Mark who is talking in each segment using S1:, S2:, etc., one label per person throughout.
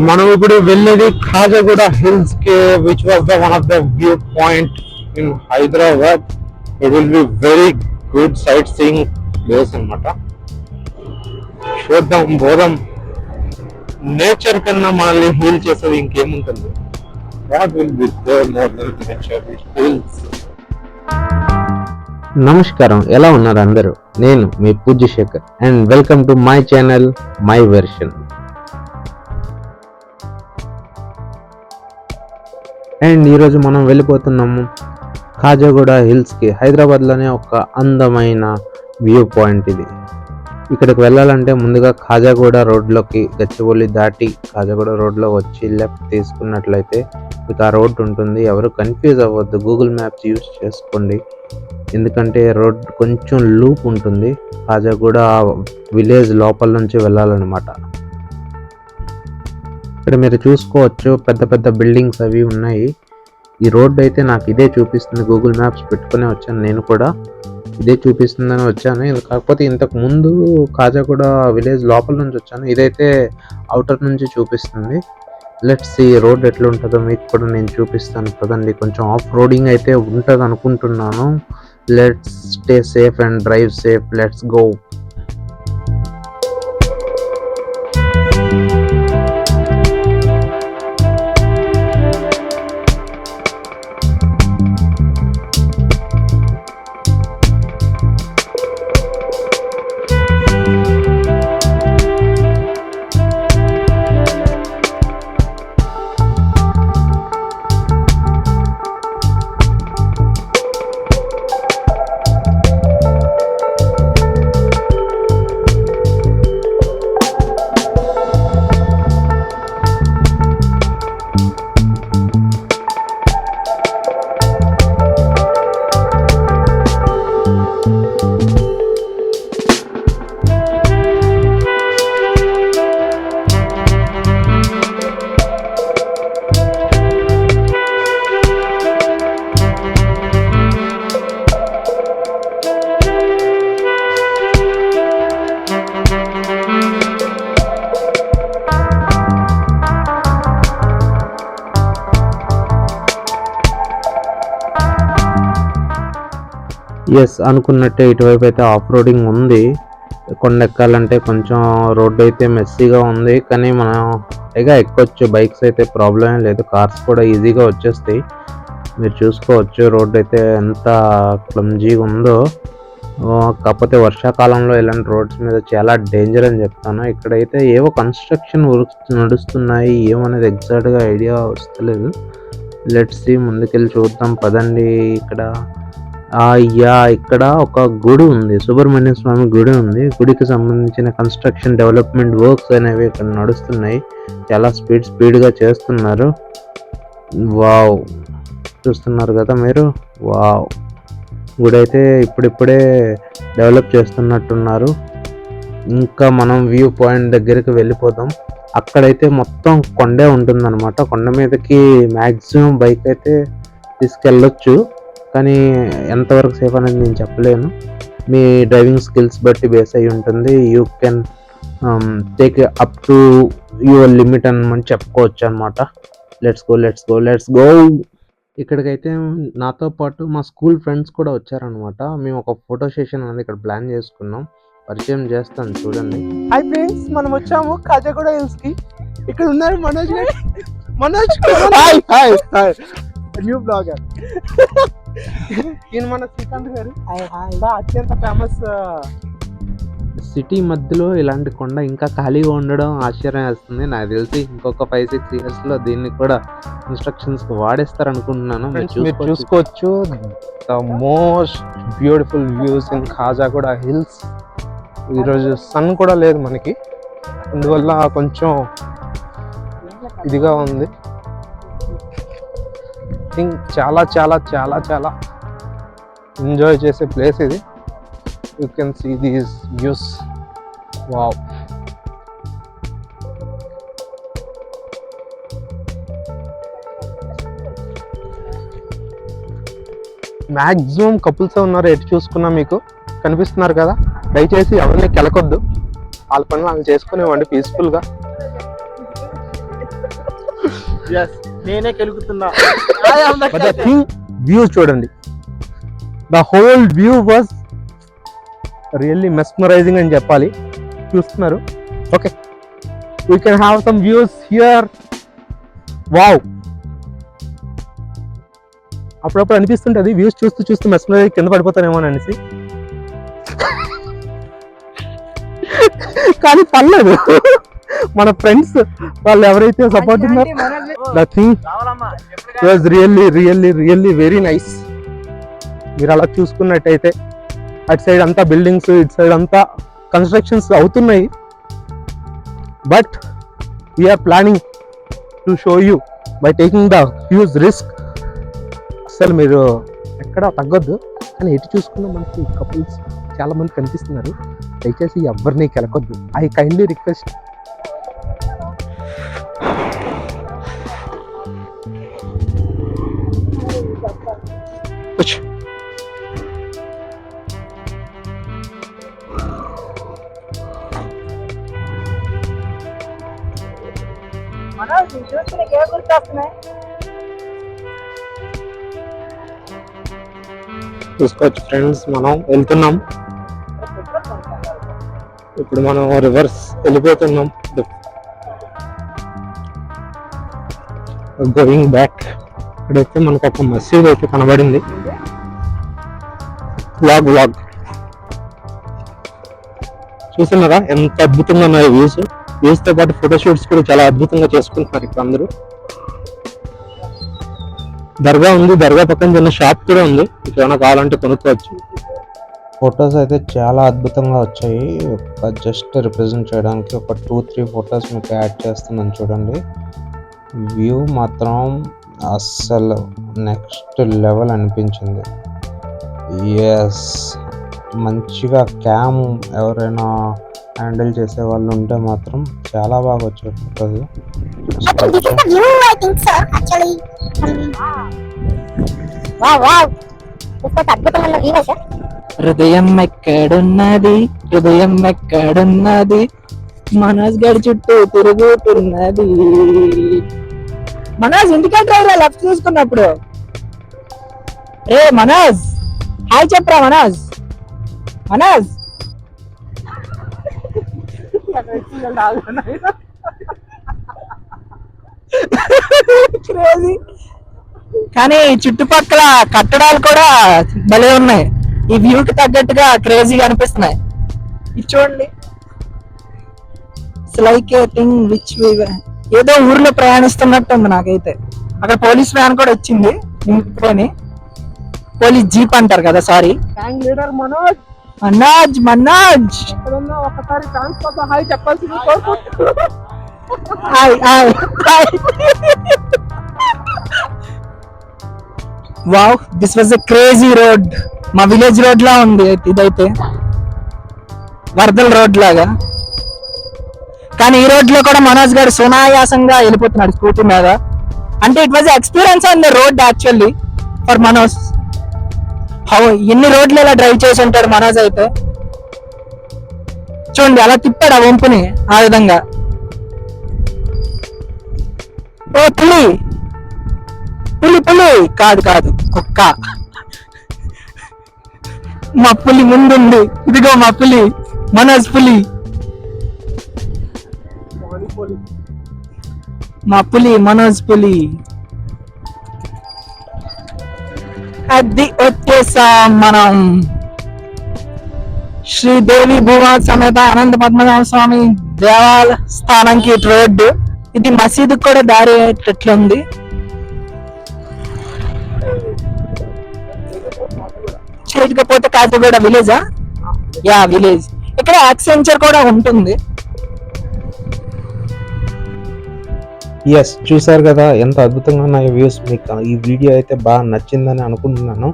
S1: మనం ఇప్పుడు వెళ్ళేది ఖాజాగూడ హిల్స్ కి, which was the one of the view point in Hyderabad. It will be very good sight seeing place అన్నమాట. చూద్దాం, పోదాం. నేచర్ కన్నా మనల్ని హీల్ చేసేది ఇంకేముంటుంది? What will be there more than nature hills. నమస్కారం, ఎలా ఉన్నారు అందరూ? నేను మీ Pujya Shekhar and welcome to my channel my version. And ఈరోజు మనం వెళ్ళిపోతున్నాము ఖాజాగూడ హిల్స్కి. హైదరాబాద్లోనే ఒక అందమైన వ్యూ పాయింట్ ఇది. ఇక్కడికి వెళ్ళాలంటే ముందుగా ఖాజాగూడ రోడ్లోకి, గచ్చిబౌలి దాటి ఖాజాగూడ రోడ్లో వచ్చి లెఫ్ట్ తీసుకున్నట్లయితే మీకు ఆ రోడ్ ఉంటుంది. ఎవరు కన్ఫ్యూజ్ అవ్వద్దు, గూగుల్ మ్యాప్స్ యూస్ చేసుకోండి. ఎందుకంటే రోడ్ కొంచెం లూప్ ఉంటుంది. ఖాజాగూడ విలేజ్ లోపల నుంచి వెళ్ళాలన్నమాట. ఇక్కడ మీరు చూసుకోవచ్చు, పెద్ద పెద్ద బిల్డింగ్స్ అవి ఉన్నాయి. ఈ రోడ్డు అయితే నాకు ఇదే చూపిస్తుంది. గూగుల్ మ్యాప్స్ పెట్టుకునే వచ్చాను, నేను కూడా ఇదే చూపిస్తుందని వచ్చాను. కాకపోతే ఇంతకు ముందు ఖాజాగూడ విలేజ్ లోపల నుంచి వచ్చాను, ఇదైతే అవుటర్ నుంచి చూపిస్తుంది. లెట్స్ సీ రోడ్ ఎట్లా ఉంటుందో మీకు కూడా నేను చూపిస్తాను కదండి. కొంచెం ఆఫ్ రోడింగ్ అయితే ఉంటుంది అనుకుంటున్నాను. Let's stay safe and drive safe. Let's go. Yes, అనుకున్నట్టే ఇటువైపు అయితే ఆఫ్ రోడింగ్ ఉంది. కొండ ఎక్కాలంటే కొంచెం రోడ్డు అయితే మెస్సీగా ఉంది, కానీ మనం ఇక ఎక్కొచ్చు. బైక్స్ అయితే ప్రాబ్లమే లేదు, కార్స్ కూడా ఈజీగా వచ్చేస్తాయి. మీరు చూసుకోవచ్చు రోడ్డు అయితే ఎంత క్లమ్జీగా ఉందో. కాకపోతే వర్షాకాలంలో ఇలాంటి రోడ్స్ మీద చాలా డేంజర్ అని చెప్తాను. ఇక్కడైతే ఏవో కన్స్ట్రక్షన్ వర్క్స్ నడుస్తున్నాయి, ఏమనేది ఎగ్జాక్ట్గా ఐడియా వస్తలేదు. లెట్స్ సీ, ముందుకెళ్ళి చూద్దాం పదండి. ఇక్కడ ఒక గుడి ఉంది, సుబ్రహ్మణ్య స్వామి గుడి ఉంది. గుడికి సంబంధించిన కన్స్ట్రక్షన్ డెవలప్మెంట్ వర్క్స్ అనేవి ఇక్కడ నడుస్తున్నాయి. చాలా స్పీడ్గా చేస్తున్నారు. వావ్, చూస్తున్నారు కదా మీరు. వావ్, గుడి అయితే ఇప్పుడిప్పుడే డెవలప్ చేస్తున్నట్టున్నారు. ఇంకా మనం వ్యూ పాయింట్ దగ్గరికి వెళ్ళిపోదాం. అక్కడైతే మొత్తం కొండే ఉంటుందన్నమాట. కొండ మీదకి మ్యాక్సిమం బైక్ అయితే తీసుకెళ్ళొచ్చు, కానీ ఎంతవరకు సేఫ్ అనేది నేను చెప్పలేను. మీ డ్రైవింగ్ స్కిల్స్ బట్టి బేస్ అయి ఉంటుంది. You can take up to your limit అని చెప్పుకోవచ్చు అనమాట. Let's go. ఇక్కడికైతే నాతో పాటు మా స్కూల్ ఫ్రెండ్స్ కూడా వచ్చారనమాట. మేము ఒక ఫోటో సెషన్ అనేది ఇక్కడ ప్లాన్ చేసుకున్నాం. పరిచయం చేస్తాను చూడండి.
S2: హాయ్ ఫ్రెండ్స్, మనం వచ్చాము ఖాజాగూడ హిల్స్ కి. ఇక్కడ ఉన్నారు మనోజ్ న్యూ బ్లాగర్. ఈయన మన శ్రీకాంత్ గారు, అత్యంత ఫేమస్.
S1: సిటీ మధ్యలో ఇలాంటి కొండ ఇంకా ఖాళీగా ఉండడం ఆశ్చర్యం వేస్తుంది. నాకు తెలిసి ఇంకొక 5-6 years లో దీన్ని కూడా కన్స్ట్రక్షన్స్ వాడేస్తారు అనుకుంటున్నాను.
S2: మీరు చూసుకోవచ్చు the most beautiful views in Khajaguda hills. ఈరోజు సన్ కూడా లేదు మనకి, అందువల్ల కొంచెం ఇదిగా ఉంది. చాలా చాలా చాలా చాలా ఎంజాయ్ చేసే ప్లేస్ ఇది. You can see these views. Wow, maximum కపుల్సే ఉన్నారు. ఎటు చూసుకున్నా మీకు కనిపిస్తున్నారు కదా. దయచేసి ఎవరిని కెలకొద్దు, వాళ్ళ పని వాళ్ళు చేసుకునేవ్వండి పీస్ఫుల్గా.
S3: నేనే కెలుగుతున్నా.
S2: బట్ ద థింగ్ వ్యూ చూడండి, the whole view was really mesmerizing అని చెప్పాలి. చూస్తున్నారు, okay, we can have some views here. Wow, అప్పుడప్పుడు అనిపిస్తుంటుంది వ్యూస్ చూస్తూ చూస్తూ మెస్మరైజ్ కింద పడిపోతానేమో అనేసి, కానీ పర్లేదు. మన ఫ్రెండ్స్ వాళ్ళు ఎవరైతే సపోర్ట్ ఉన్నారు, the thing was really really really very nice. మీరు అలా చూసుకున్నట్టయితే అటు సైడ్ అంతా బిల్డింగ్స్, ఇటు సైడ్ అంతా కన్స్ట్రక్షన్స్ అవుతున్నాయి. But we are planning to show you by taking the huge risk. అసలు మీరు ఎక్కడ తగ్గొద్దు. కానీ ఎటు చూసుకున్నా మనకి కపుల్స్ చాలా మంది కనిపిస్తున్నారు. దయచేసి ఎవరిని కెలకొద్దు. I kindly request. చూసుకోవచ్చు ఫ్రెండ్స్, మనం వెళ్తున్నాం ఇప్పుడు. మనం రివర్స్ వెళ్ళిపోతున్నాం, గోయింగ్ బ్యాక్. ఇక్కడైతే మనకు ఒక మసీద్ అయితే కనబడింది. వ్లాగ్ చూస్తున్నారా ఎంత అద్భుతంగా ఉన్నాయి వ్యూస్. వ్యూస్ తో పాటు ఫోటోషూట్స్ కూడా చాలా అద్భుతంగా చేసుకుంటున్నారు ఇక్కడ అందరూ. దర్గా ఉంది, దర్గా పక్కన చిన్న షాప్ కూడా ఉంది, ఇక్కడ ఏమైనా కావాలంటే కొనుక్కోవచ్చు.
S1: ఫొటోస్ అయితే చాలా అద్భుతంగా వచ్చాయి. ఒక జస్ట్ రిప్రజెంట్ చేయడానికి ఒక 2-3 ఫొటోస్ మీకు యాడ్ చేస్తున్నాను చూడండి. వ్యూ మాత్రం అస్సలు నెక్స్ట్ లెవెల్ అనిపించింది. ఎస్, మంచిగా క్యామ్ ఎవరైనా హ్యాండిల్ చేసే వాళ్ళు ఉంటే మాత్రం చాలా బాగా వచ్చాయి ఫొటోస్.
S3: హృదయం ఎక్కడున్నది, హృదయం ఎక్కడున్నది, మనోజ్ గడి చుట్టూ తిరుగుతున్నది. మనోజ్ ఇంటికే డ్రైవర్ లెఫ్ట్ చూసుకున్నప్పుడు. రే మనోజ్, హాయ్ చెప్పరా మనోజ్. మనోజ్ కానీ చుట్టుపక్కల కట్టడాలు కూడా భలే ఉన్నాయి. ఈ వ్యూకి తగ్గట్టుగా క్రేజీగా అనిపిస్తున్నాయి. ఇది చూడండి, లైక్ ఏ థింగ్ విచ్ ఏదో ఊర్లో ప్రయాణిస్తున్నట్టు ఉంది నాకైతే. అక్కడ పోలీస్ వ్యాన్ కూడా వచ్చింది, పోలీస్ జీప్ అంటారు కదా, సారీ. లీడర్ మనోజ్, మనోజ్ మనోజ్ ఒకసారి ఛాన్స్ కోసం హాయ్ చెప్పాల్సింది కోరుకుంటున్నాను. Hi hi hi. Wow, this was a crazy road. మా విలేజ్ రోడ్ లా ఉంది ఇదైతే, వరదల రోడ్ లాగా. కానీ ఈ రోడ్ లో కూడా మనోజ్ గారు సునాయాసంగా వెళ్ళిపోతున్నాడు స్కూటీ మీద. అంటే it was experience on the road actually for Manoj. ఎన్ని రోడ్లు ఇలా డ్రైవ్ చేసి ఉంటాడు మనోజ్ అయితే. చూడండి అలా తిప్పాడు ఆ వంపుని ఆ విధంగా. ఓ పులి, పులి పులి కాదు కాదు కుక్క. మా పులి ముందుంది, ఇదిగో మా పులి, మనోజ్ పులి, మా పులి మనోజ్ పులి. అది వచ్చేసాం మనం శ్రీదేవి భూమా సమేత అనంత పద్మనాభ స్వామి దేవస్థానంకి రోడ్డు. ఇది మసీదు కూడా దారి అయ్యేటట్లుంది. చేయకపోతే కాచిగూడ విలేజా? Yeah village. ఇక్కడ యాక్సెంచర్ కూడా ఉంటుంది.
S1: ఎస్, చూసారు కదా ఎంత అద్భుతంగా ఉన్నాయి వ్యూస్. మీకు ఈ వీడియో అయితే బాగా నచ్చిందని అనుకుంటున్నాను.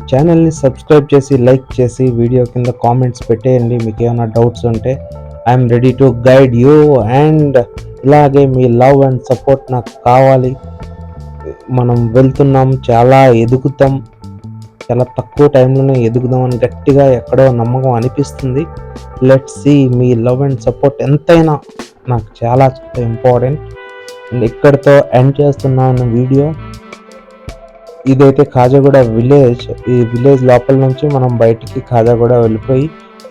S1: ఛానల్ని సబ్స్క్రైబ్ చేసి లైక్ చేసి వీడియో కింద కామెంట్స్ పెట్టేయండి మీకు ఏమైనా డౌట్స్ ఉంటే. I'm ready to guide you. And ఇలాగే మీ లవ్ అండ్ సపోర్ట్ నాకు కావాలి. మనం వెళ్తున్నాం, చాలా ఎదుగుతాం, చాలా తక్కువ టైంలోనే ఎదుగుదాం అని గట్టిగా ఎక్కడో నమ్మకం అనిపిస్తుంది. Let's see. మీ లవ్ అండ్ సపోర్ట్ ఎంతైనా నాకు చాలా ఇంపార్టెంట్. ఇక్కడితో ఎండ్ చేస్తున్నాను వీడియో. ఇదైతే ఖాజాగూడ విలేజ్. ఈ విలేజ్ లోపల నుంచి మనం బయటికి ఖాజాగూడ వెళ్ళిపోయి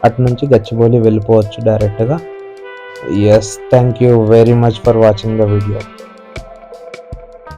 S1: అటు నుంచి గచ్చిబౌలి వెళ్ళిపోవచ్చు డైరెక్ట్గా. Yes, thank you very much for watching the video.